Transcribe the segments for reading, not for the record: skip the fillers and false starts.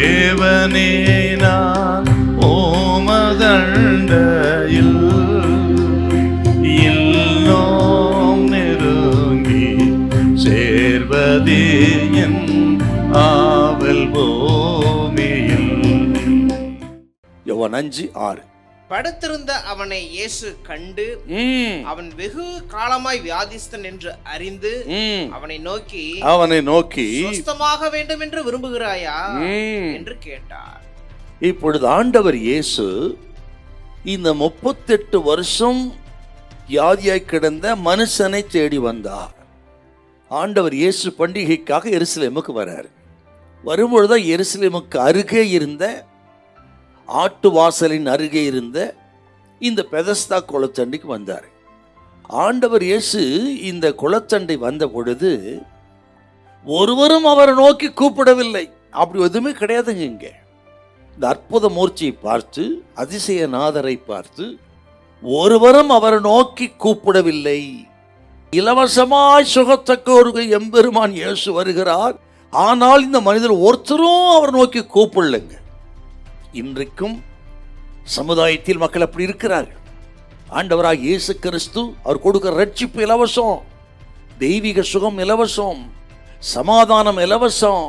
தேவனே நான் ஓமதண்டையில் இன்னும் நெருங்கி சேர்வதே என் ஆவல் பூமியில். யோவான் 5:6. படுத்திருந்த அவனை இயேசு கண்டு அவன் வெகு காலமாய் வியாதிஸ்தன் என்று அறிந்து அவனை நோக்கி சுத்தமாக வேண்டும் என்று விரும்புகிறாயா என்று கேட்டார். இப்பொழுது ஆண்டவர் இயேசு இந்த 38 வருஷம் வியாதியாய் கிடந்த மனுஷனை தேடி வந்தார். ஆண்டவர் இயேசு பண்டிகைக்காக எருசலேமுக்கு வரார். வரும்பொழுது எருசலேமுக்கு அருகே இருந்த ஆட்டு வாசலின் அருகே இருந்த இந்த பெதஸ்தா குளத்தண்டைக்கு வந்தார். ஆண்டவர் இயேசு இந்த குளத்தண்டை வந்த பொழுது ஒருவரும் அவரை நோக்கி கூப்பிடவில்லை. அப்படி எதுவுமே கிடையாதுங்க. இங்க இந்த அற்புத மூர்த்தியை பார்த்து, அதிசயநாதரை பார்த்து ஒருவரும் அவரை நோக்கி கூப்பிடவில்லை. இலவசமாய் சுகத்தக்க எம்பெருமான் இயேசு வருகிறார். ஆனால் இந்த மனிதர் ஒருத்தரும் அவர் நோக்கி கூப்பிடலைங்க. இன்றைக்கும் சமுதாயத்தில் மக்கள் அப்படி இருக்கிறார்கள். ஆண்டவராக இயேசு கிறிஸ்து அவர் கொடுக்கிற ரட்சிப்பு இலவசம், தெய்வீக சுகம் இலவசம், சமாதானம் இலவசம்,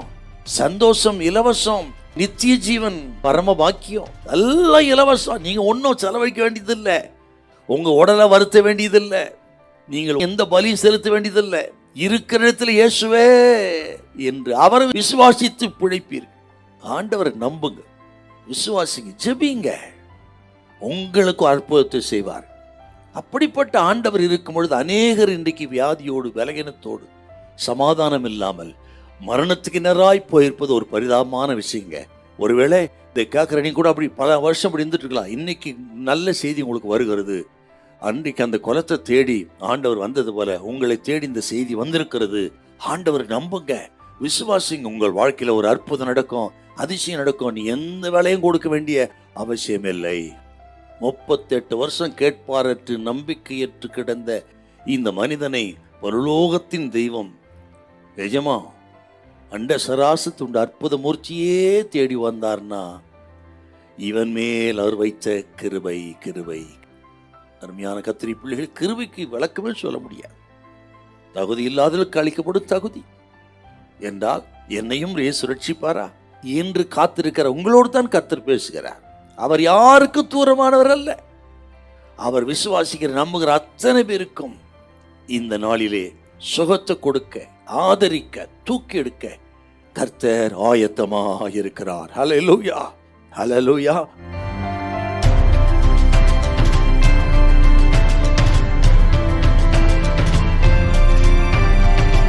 சந்தோஷம் இலவசம், நித்திய ஜீவன், பரம பாக்கியம் எல்லாம் இலவசம். நீங்க ஒன்றும் செலவழிக்க வேண்டியதில்லை, உங்க உடலை வருத்த வேண்டியதில்லை, நீங்கள் எந்த பலியும் செலுத்த வேண்டியதில்லை. இருக்கிற இடத்துல இயேசுவே என்று அவரை விசுவாசித்து பிழைப்பீர்கள். ஆண்டவரை நம்புங்க, விசுவாசிங்க, ஜெபிங்க, உங்களுக்கு அற்புதத்தை செய்வார். அப்படிப்பட்ட ஆண்டவர் இருக்கும் பொழுது அநேகர் இன்றைக்கு வியாதியோடு, பலகீனத்தோடு, சமாதானம் இல்லாமல் மரணத்துக்கு நேராய் போயிருப்பது ஒரு பரிதாபமான விஷயங்க. ஒருவேளை இதை கேட்குற நீங்க கூட அப்படி பல வருஷம் அப்படி இருந்துட்டு இருக்கலாம். இன்னைக்கு நல்ல செய்தி உங்களுக்கு வருகிறது. அன்றைக்கு அந்த குலத்தை தேடி ஆண்டவர் வந்தது போல உங்களை தேடி இந்த செய்தி வந்திருக்கிறது. ஆண்டவர் நம்புங்க, விசுவாசிங்க, உங்கள் வாழ்க்கையில ஒரு அற்புதம் நடக்கும், அதிசயம் நடக்கும். நீ எந்த வேலையும் கொடுக்க வேண்டிய அவசியம் இல்லை. 38 வருஷம் கேட்பாரற்று நம்பிக்கையற்று கிடந்த இந்த மனிதனை பரலோகத்தின் தெய்வம் எஜமா அண்ட சராசத்துண்ட அற்புத மூர்த்தியே தேடி வந்தார்னா இவன் மேல் அவர் வைத்த கிருபை. கிருபை அருமையான கத்திரி பிள்ளைகள், கிருபைக்கு விளக்கமே சொல்ல முடியாது. தகுதி இல்லாதவர்களுக்கு அளிக்கப்படும் தகுதி என்றால் என்னையும் இயேசு ரட்சிப்பாரா என்று காத்திருக்கிற உங்களோடு தான் கர்த்தர் பேசுகிறார். அவர் யாருக்கும் தூரமானவர் அல்ல. அவர் விசுவாசிக்கிற நம்புகிற அத்தனை பேருக்கும் இந்த நாளிலே சுகத்தை கொடுக்க, ஆதரிக்க, தூக்கி எடுக்க கர்த்தர் ஆயத்தமாக இருக்கிறார். ஹல்லேலூயா, ஹல்லேலூயா.